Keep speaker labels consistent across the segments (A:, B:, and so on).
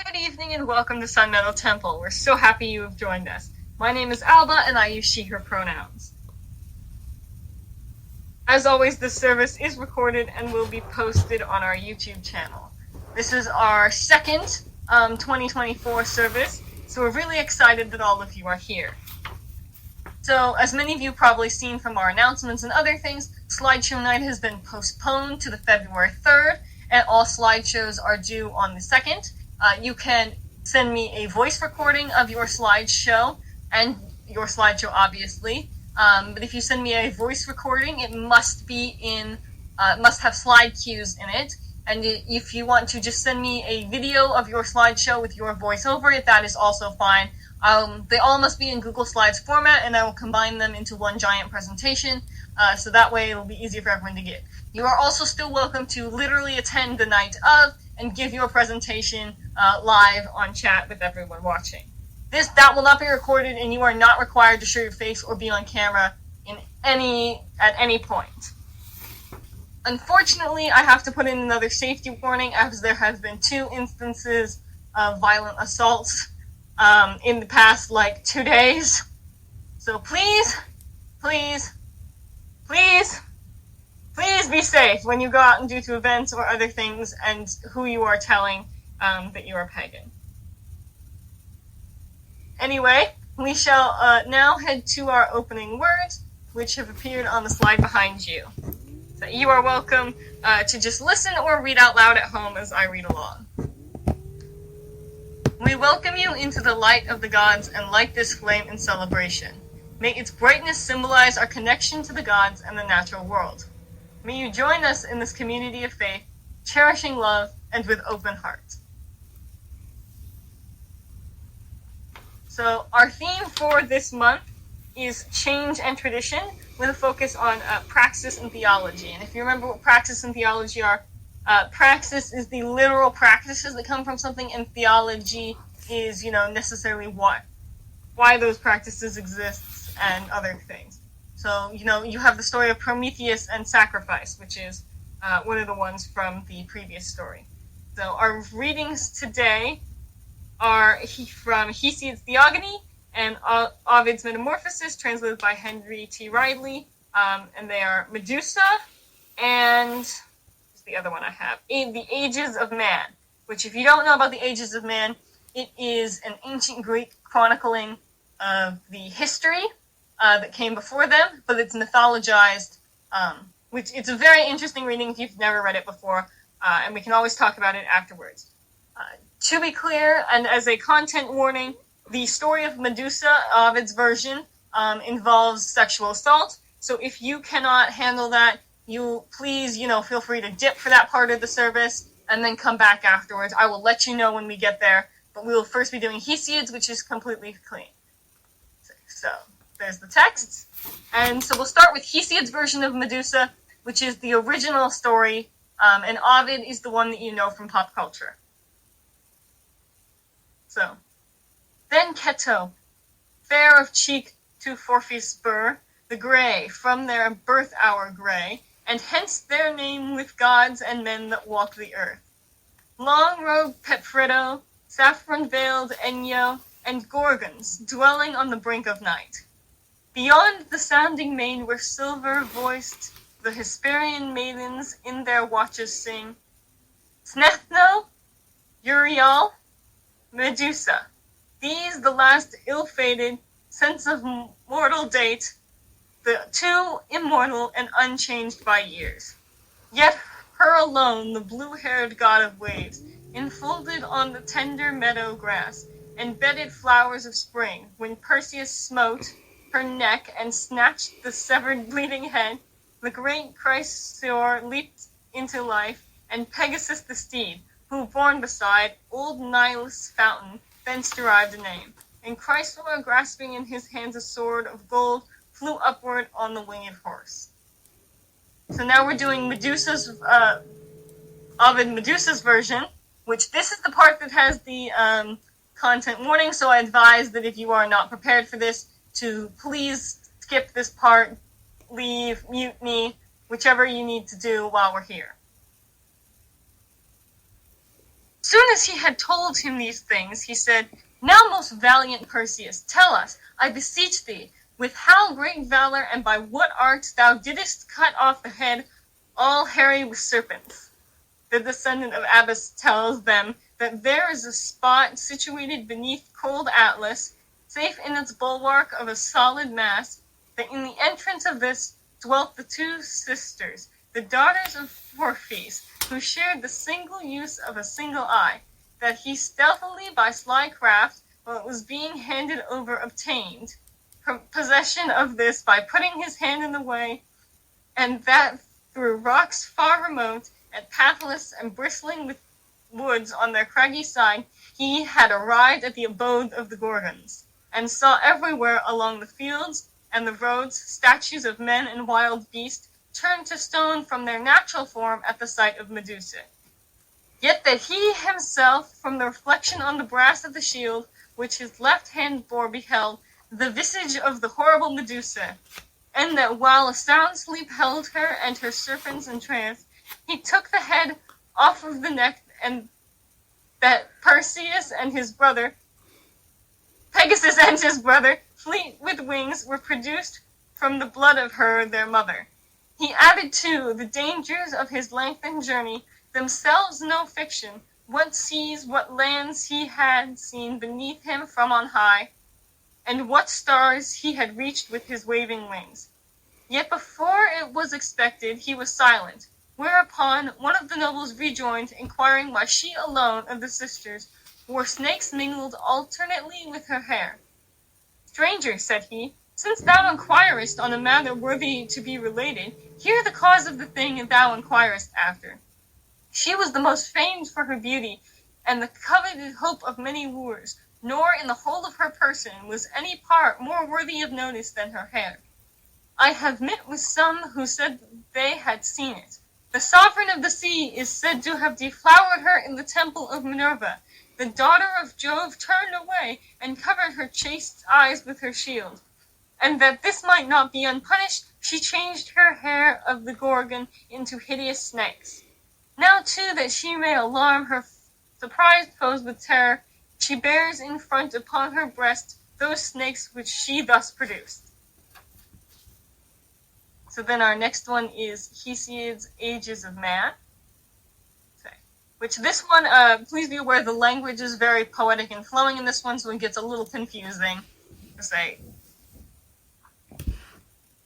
A: Good evening and welcome to Sun Meadow Temple. We're so happy you have joined us. My name is Alba and I use she, her pronouns. As always, this service is recorded and will be posted on our YouTube channel. This is our second 2024 service, so we're really excited that all of you are here. So, as many of you probably seen from our announcements and other things, slideshow night has been postponed to the February 3rd, and all slideshows are due on the 2nd. You can send me a voice recording of your slideshow, and your slideshow obviously, but if you send me a voice recording, it must be must have slide cues in it, and if you want to just send me a video of your slideshow with your voice over it, that is also fine. They all must be in Google Slides format, and I will combine them into one giant presentation, so that way it'll be easier for everyone to get. You are also still welcome to literally attend the night of and give your presentation live on chat with everyone watching. That will not be recorded, and you are not required to show your face or be on camera at any point. Unfortunately, I have to put in another safety warning, as there have been 2 instances of violent assaults in the past, 2 days. So please be safe when you go out and do to events or other things, and who you are telling that you are pagan. Anyway, we shall now head to our opening words, which have appeared on the slide behind you. So you are welcome to just listen or read out loud at home as I read along. We welcome you into the light of the gods and light this flame in celebration. May its brightness symbolize our connection to the gods and the natural world. May you join us in this community of faith, cherishing love and with open hearts. So our theme for this month is change and tradition, with a focus on praxis and theology. And if you remember what praxis and theology are, praxis is the literal practices that come from something, and theology is, necessarily why those practices exist and other things. So, you have the story of Prometheus and sacrifice, which is one of the ones from the previous story. So our readings today are from Hesiod's Theogony and Ovid's Metamorphosis, translated by Henry T. Ridley, and they are Medusa and the other one I have, The Ages of Man, which, if you don't know about the Ages of Man, it is an ancient Greek chronicling of the history that came before them, but it's mythologized, which it's a very interesting reading if you've never read it before, and we can always talk about it afterwards. To be clear, and as a content warning, the story of Medusa, Ovid's version, involves sexual assault, so if you cannot handle that, you please, feel free to dip for that part of the service, and then come back afterwards. I will let you know when we get there, but we will first be doing Hesiod's, which is completely clean. So, there's the text, and so we'll start with Hesiod's version of Medusa, which is the original story, and Ovid is the one that you know from pop culture. So, then Ceto, fair of cheek to Phorcys spur, the grey, from their birth hour grey, and hence their name with gods and men that walk the earth. Long-robed Pepfredo, saffron-veiled Enyo, and Gorgons, dwelling on the brink of night. Beyond the sounding main where silver-voiced the Hesperian maidens in their watches sing, Snethno, Uriel, Medusa, these the last ill-fated, sense of mortal date, the 2 immortal and unchanged by years. Yet her alone, the blue-haired god of waves, enfolded on the tender meadow grass, and bedded flowers of spring, when Perseus smote her neck and snatched the severed bleeding head, the great Chrysaor leaped into life, and Pegasus the steed, who borne beside old Nilus' fountain, thence derived a name. And Chrysaor, grasping in his hands a sword of gold, flew upward on the winged horse. So now we're doing Ovid Medusa's version, which this is the part that has the content warning, so I advise that if you are not prepared for this, to please skip this part, leave, mute me, whichever you need to do while we're here. Soon as he had told him these things, he said, "Now, most valiant Perseus, tell us, I beseech thee, with how great valor and by what art thou didst cut off the head all hairy with serpents." The descendant of Abas tells them that there is a spot situated beneath cold Atlas, safe in its bulwark of a solid mass, that in the entrance of this dwelt the two sisters, the daughters of Phorcys, who shared the single use of a single eye, that he stealthily by sly craft, while it was being handed over, obtained possession of this by putting his hand in the way, and that through rocks far remote, and pathless and bristling with woods on their craggy side, he had arrived at the abode of the Gorgons, and saw everywhere along the fields and the roads statues of men and wild beasts, turned to stone from their natural form at the sight of Medusa. Yet that he himself, from the reflection on the brass of the shield, which his left hand bore, beheld the visage of the horrible Medusa, and that while a sound sleep held her and her serpents in trance, he took the head off of the neck, and that Pegasus and his brother, fleet with wings, were produced from the blood of her, their mother. He added, too, the dangers of his lengthened journey, themselves no fiction, what seas, what lands he had seen beneath him from on high, and what stars he had reached with his waving wings. Yet before it was expected, he was silent, whereupon one of the nobles rejoined, inquiring why she alone of the sisters wore snakes mingled alternately with her hair. "Stranger," said he, "since thou inquirest on a matter worthy to be related, hear the cause of the thing thou inquirest after. She was the most famed for her beauty, and the coveted hope of many wooers, nor in the whole of her person was any part more worthy of notice than her hair. I have met with some who said they had seen it. The sovereign of the sea is said to have deflowered her in the temple of Minerva. The daughter of Jove turned away and covered her chaste eyes with her shield. And that this might not be unpunished, she changed her hair of the Gorgon into hideous snakes. Now, too, that she may alarm her surprised foes with terror, she bears in front upon her breast those snakes which she thus produced." So then our next one is Hesiod's Ages of Man. Which this one, please be aware the language is very poetic and flowing in this one, so it gets a little confusing. Say,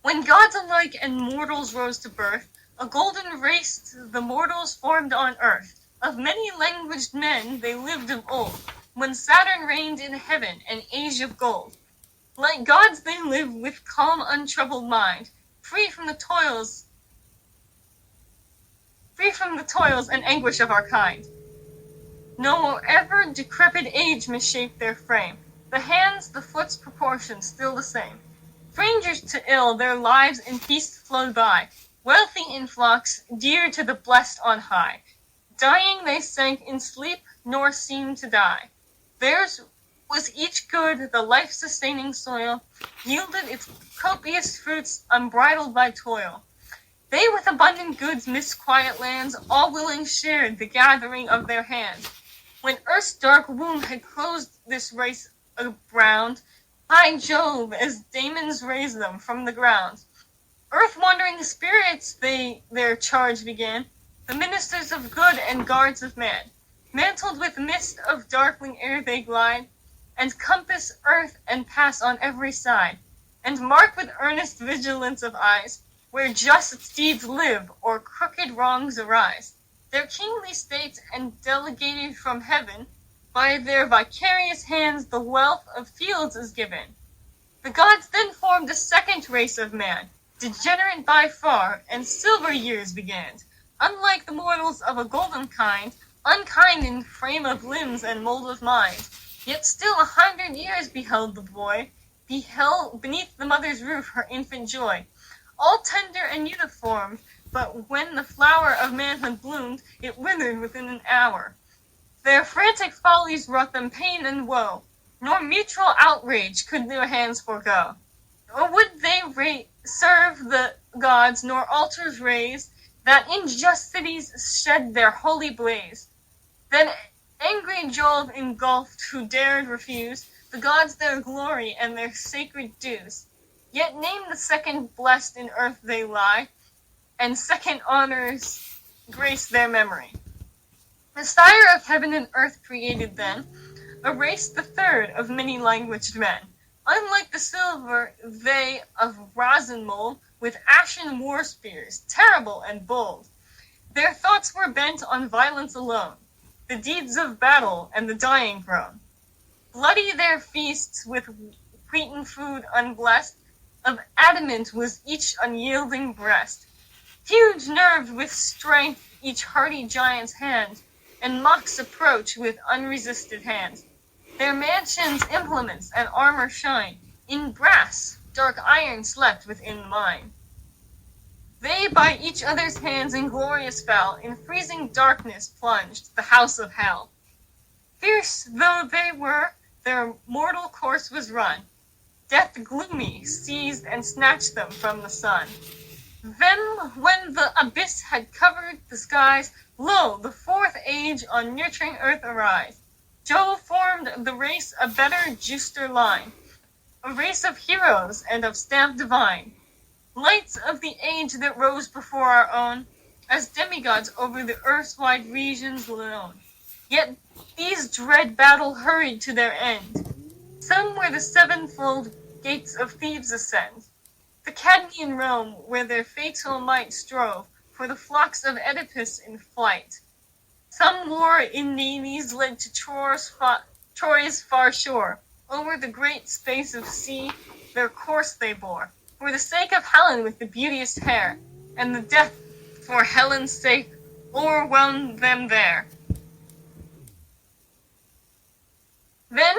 A: "When gods alike and mortals rose to birth, a golden race the mortals formed on earth. Of many languaged men they lived of old, when Saturn reigned in heaven, an age of gold. Like gods they live with calm untroubled mind, free from the toils and anguish of our kind. Nor ever decrepit age misshape their frame, the hands, the foot's proportion still the same. Strangers to ill, their lives in peace flowed by, wealthy in flocks, dear to the blessed on high. Dying they sank in sleep, nor seemed to die. Theirs was each good, the life-sustaining soil, yielded its copious fruits unbridled by toil. They with abundant goods midst quiet lands, all willing shared the gathering of their hands. When earth's dark womb had closed this race around, high Jove, as daemons raised them from the ground. Earth-wandering spirits their charge began, the ministers of good and guards of man. Mantled with mist of darkling air they glide, and compass earth and pass on every side, and mark with earnest vigilance of eyes, where just deeds live, or crooked wrongs arise. Their kingly states and delegated from heaven, by their vicarious hands the wealth of fields is given. The gods then formed a second race of man, degenerate by far, and silver years began. Unlike the mortals of a golden kind, unkind in frame of limbs and mold of mind, yet still 100 years beheld the boy, beheld beneath the mother's roof her infant joy. All tender and uniform, but when the flower of manhood bloomed, it withered within an hour. Their frantic follies wrought them pain and woe, nor mutual outrage could their hands forego. Nor would they serve the gods, nor altars raise, that in just cities shed their holy blaze. Then Angry Jove engulfed who dared refuse the gods their glory and their sacred dues. Yet name the second blessed in earth they lie, and second honors grace their memory. The sire of heaven and earth created then a race the third of many-languaged men. Unlike the silver, they of rosin mold, with ashen war spears, terrible and bold. Their thoughts were bent on violence alone, the deeds of battle and the dying groan. Bloody their feasts with wheaten food unblessed, of adamant was each unyielding breast. Huge nerved with strength each hardy giant's hand, and mocks approach with unresisted hands. Their mansions, implements, and armor shine in brass, dark iron slept within the mine. They by each other's hands inglorious fell, in freezing darkness plunged the house of hell. Fierce though they were, their mortal course was run. Death gloomy seized and snatched them from the sun. Then, when the abyss had covered the skies, lo, the fourth age on nurturing earth arise. Jove formed the race a better, juster line, a race of heroes and of stamp divine, lights of the age that rose before our own, as demigods over the earth's wide regions alone. Yet these dread battle hurried to their end. Some where the sevenfold gates of Thebes ascend, the Cadmean realm where their fatal might strove for the flocks of Oedipus in flight. Some war in navies led to Troy's far shore. Over the great space of sea their course they bore, for the sake of Helen with the beauteous hair, and the death for Helen's sake o'erwhelmed them there. Then,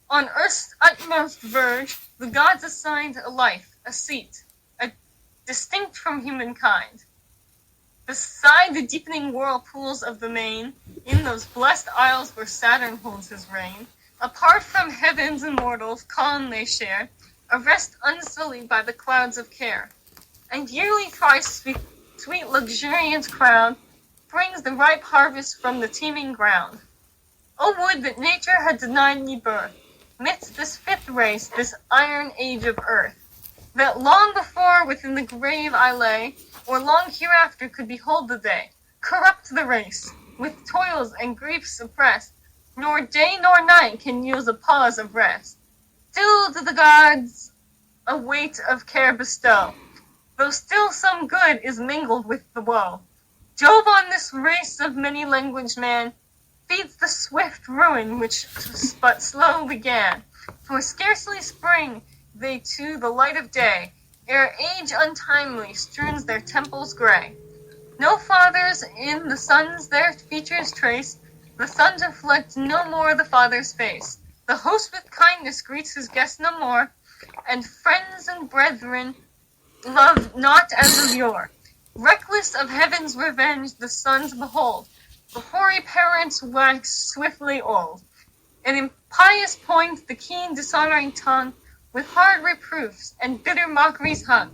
A: on earth's utmost verge, the gods assigned a life, a seat, distinct from humankind. Beside the deepening whirlpools of the main, in those blessed isles where Saturn holds his reign, apart from heaven's immortals, calm they share, a rest unsullied by the clouds of care. And yearly thrice sweet luxuriance crowned brings the ripe harvest from the teeming ground. O would that nature had denied me birth, midst this fifth race, this iron age of earth, that long before within the grave I lay, or long hereafter could behold the day, corrupt the race, with toils and griefs suppressed, nor day nor night can use a pause of rest. Still do the gods a weight of care bestow, though still some good is mingled with the woe. Jove on this race of many-languaged man feeds the swift ruin which but slow began, for scarcely spring they to the light of day, ere age untimely strews their temples gray. No fathers in the sons their features trace, the sons reflect no more the father's face. The host with kindness greets his guest no more, and friends and brethren love not as of yore. Reckless of heaven's revenge the sons behold, the hoary parents wax swiftly old. And in pious point the keen dishonoring tongue with hard reproofs and bitter mockeries hung,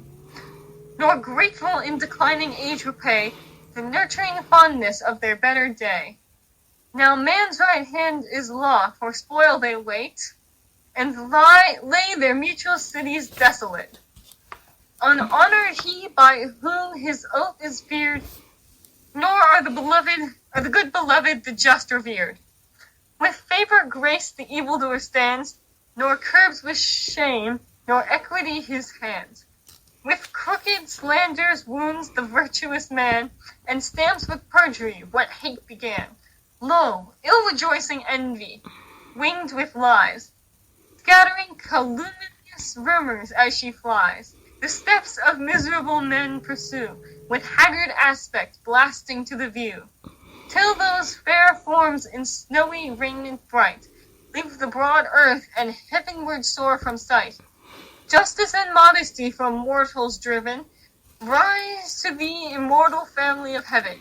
A: nor grateful in declining age repay the nurturing fondness of their better day. Now man's right hand is law, for spoil they wait, and lay their mutual cities desolate. Unhonored he by whom his oath is feared, nor are the good beloved the just revered. With favor grace the evildoer stands, nor curbs with shame, nor equity his hands. With crooked slanders wounds the virtuous man, and stamps with perjury what hate began. Lo, ill-rejoicing envy, winged with lies, scattering calumnious rumors as she flies, the steps of miserable men pursue, with haggard aspect blasting to the view, till those fair forms in snowy raiment bright leave the broad earth and heavenward soar from sight. Justice and modesty from mortals driven rise to the immortal family of heaven.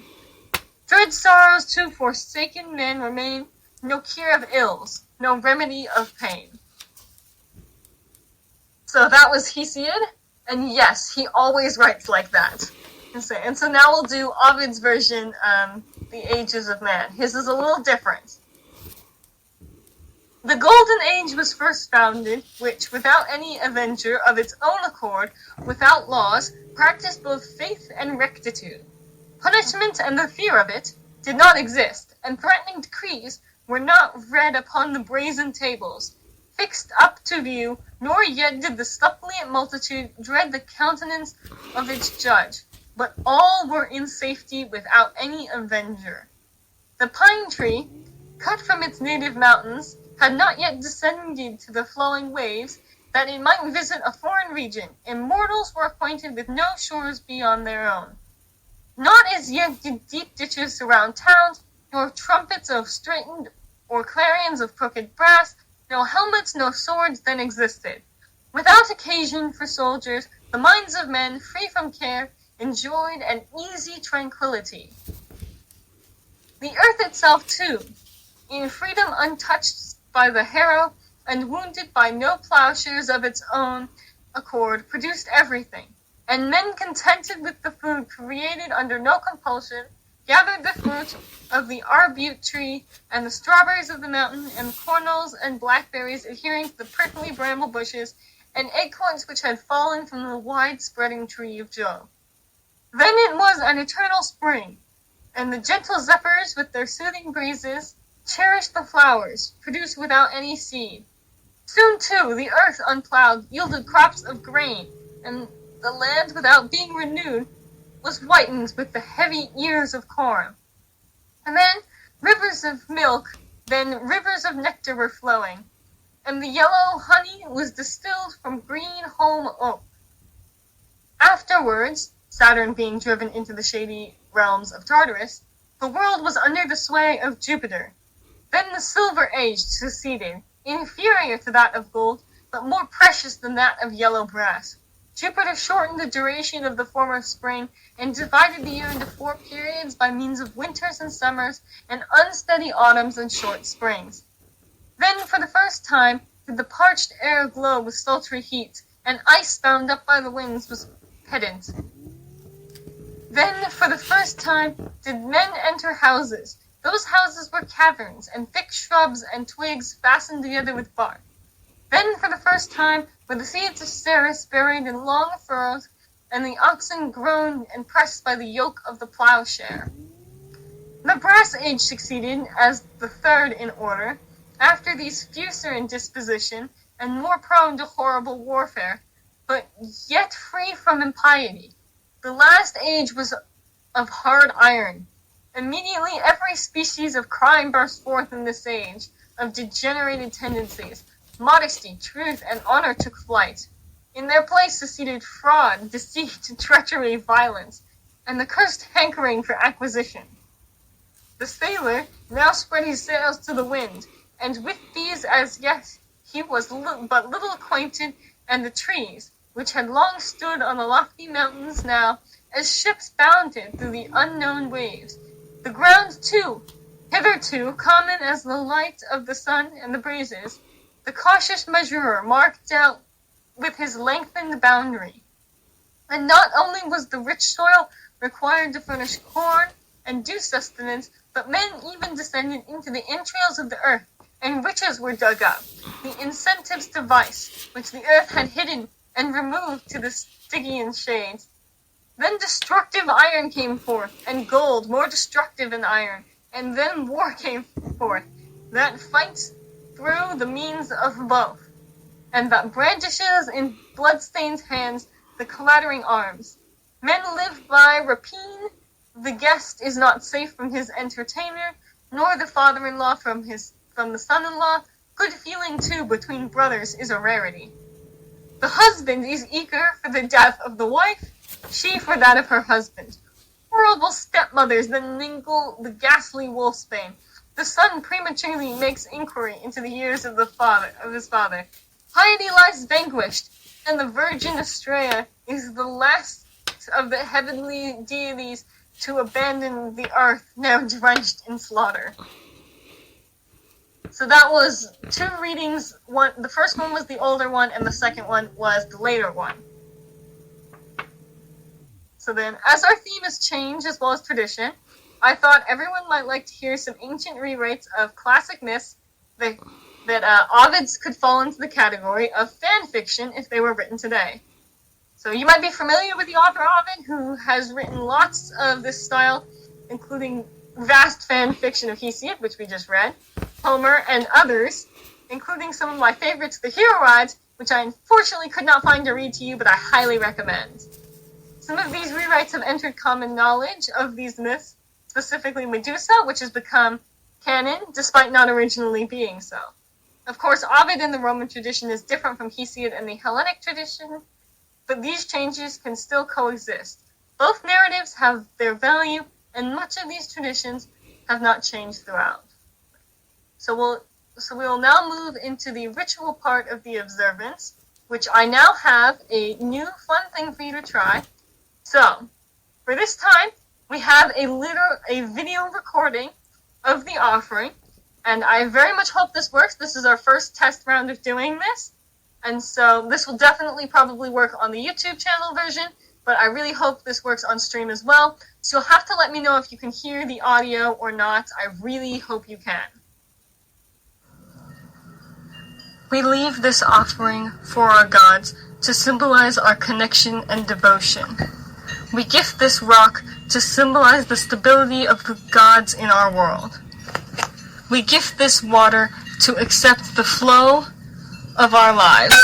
A: Dread sorrows to forsaken men remain, no cure of ills, no remedy of pain. So that was Hesiod, and yes, he always writes like that. And so now we'll do Ovid's version, The Ages of Man. His is a little different. The Golden Age was first founded, which, without any avenger of its own accord, without laws, practiced both faith and rectitude. Punishment and the fear of it did not exist, and threatening decrees were not read upon the brazen tables, fixed up to view, nor yet did the suppliant multitude dread the countenance of its judge, but all were in safety without any avenger. The pine tree, cut from its native mountains, had not yet descended to the flowing waves, that it might visit a foreign region, and mortals were acquainted with no shores beyond their own. Not as yet did deep ditches surround towns, nor trumpets of straitened, or clarions of crooked brass, no helmets, no swords then existed. Without occasion for soldiers, the minds of men, free from care, enjoyed an easy tranquillity. The earth itself, too, in freedom untouched by the harrow, and wounded by no plowshares of its own accord, produced everything, and men contented with the food created under no compulsion, gathered the fruit of the arbute tree, and the strawberries of the mountain, and cornels and blackberries adhering to the prickly bramble bushes, and acorns which had fallen from the wide-spreading tree of Jove. Then it was an eternal spring, and the gentle zephyrs with their soothing breezes cherished the flowers, produced without any seed. Soon, too, the earth unplowed yielded crops of grain, and the land, without being renewed, was whitened with the heavy ears of corn. And then rivers of milk, then rivers of nectar were flowing, and the yellow honey was distilled from green holm oak. Afterwards, Saturn being driven into the shady realms of Tartarus, the world was under the sway of Jupiter. Then the Silver Age succeeded, inferior to that of gold, but more precious than that of yellow brass. Jupiter shortened the duration of the former spring, and divided the year into 4 periods by means of winters and summers, and unsteady autumns and short springs. Then, for the first time, did the parched air glow with sultry heat, and ice bound up by the winds was pedant. Then, for the first time, did men enter houses. Those houses were caverns, and thick shrubs and twigs fastened together with bark. Then, for the first time, were the seeds of Ceres buried in long furrows, and the oxen groaned and pressed by the yoke of the plowshare. The Brass Age succeeded as the third in order, after these fiercer in disposition, and more prone to horrible warfare, but yet free from impiety. The last age was of hard iron. Immediately every species of crime burst forth in this age, of degenerated tendencies. Modesty, truth, and honor took flight. In their place succeeded fraud, deceit, treachery, violence, and the cursed hankering for acquisition. The sailor now spread his sails to the wind, and with these as yet he was but little acquainted, and the trees, which had long stood on the lofty mountains now, as ships bounded through the unknown waves. The ground, too, hitherto common as the light of the sun and the breezes, the cautious measurer marked out with his lengthened boundary. And not only was the rich soil required to furnish corn and due sustenance, but men even descended into the entrails of the earth, and riches were dug up, the incentives to vice, which the earth had hidden and removed to the Stygian shades. Then destructive iron came forth, and gold, more destructive than iron, and then war came forth, that fights through the means of both, and that brandishes in blood-stained hands the clattering arms. Men live by rapine, the guest is not safe from his entertainer, nor the father-in-law from the son-in-law. Good feeling, too, between brothers is a rarity. The husband is eager for the death of the wife, she for that of her husband. Horrible stepmothers that mingle the ghastly wolfsbane. The son prematurely makes inquiry into the years of his father. Piety lies vanquished, and the virgin Astrea is the last of the heavenly deities to abandon the earth now drenched in slaughter. So that was 2 readings. The first one was the older one, and the second one was the later one. So then, as our theme is change as well as tradition, I thought everyone might like to hear some ancient rewrites of classic myths, the that Ovids could fall into the category of fan fiction if they were written today. So you might be familiar with the author Ovid, who has written lots of this style, including vast fan fiction of Hesiod, which we just read, Homer, and others, including some of my favorites, the Hero Rides, which I unfortunately could not find to read to you, but I highly recommend. Some of these rewrites have entered common knowledge of these myths, specifically Medusa, which has become canon, despite not originally being so. Of course, Ovid in the Roman tradition is different from Hesiod in the Hellenic tradition, but these changes can still coexist. Both narratives have their value, and much of these traditions have not changed throughout. So we will now move into the ritual part of the observance, which I now have a new fun thing for you to try. So, for this time, we have a video recording of the offering, and I very much hope this works. This is our first test round of doing this, and so this will definitely probably work on the YouTube channel version, but I really hope this works on stream as well. So you'll have to let me know if you can hear the audio or not. I really hope you can. We leave this offering for our gods to symbolize our connection and devotion. We gift this rock to symbolize the stability of the gods in our world. We gift this water to accept the flow of our lives.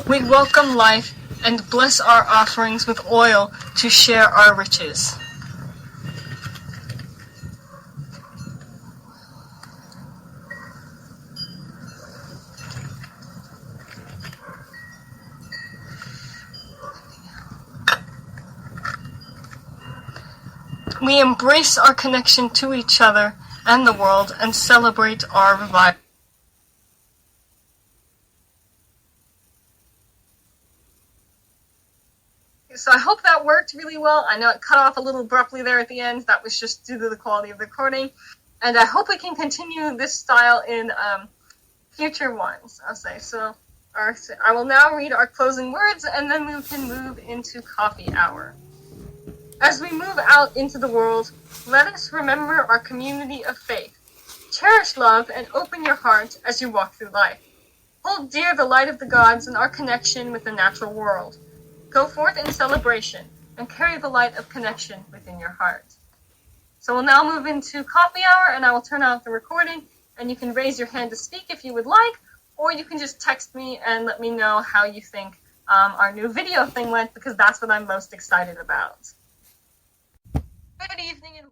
A: We welcome life and bless our offerings with oil to share our riches. We embrace our connection to each other and the world and celebrate our revival. So I hope that worked really well. I know it cut off a little abruptly there at the end. That was just due to the quality of the recording. And I hope we can continue this style in future ones, I'll say. So I will now read our closing words, and then we can move into coffee hour. As we move out into the world, let us remember our community of faith. Cherish love and open your heart as you walk through life. Hold dear the light of the gods and our connection with the natural world. Go forth in celebration and carry the light of connection within your heart. So we'll now move into coffee hour, and I will turn off the recording, and you can raise your hand to speak if you would like, or you can just text me and let me know how you think our new video thing went, because that's what I'm most excited about. Good evening and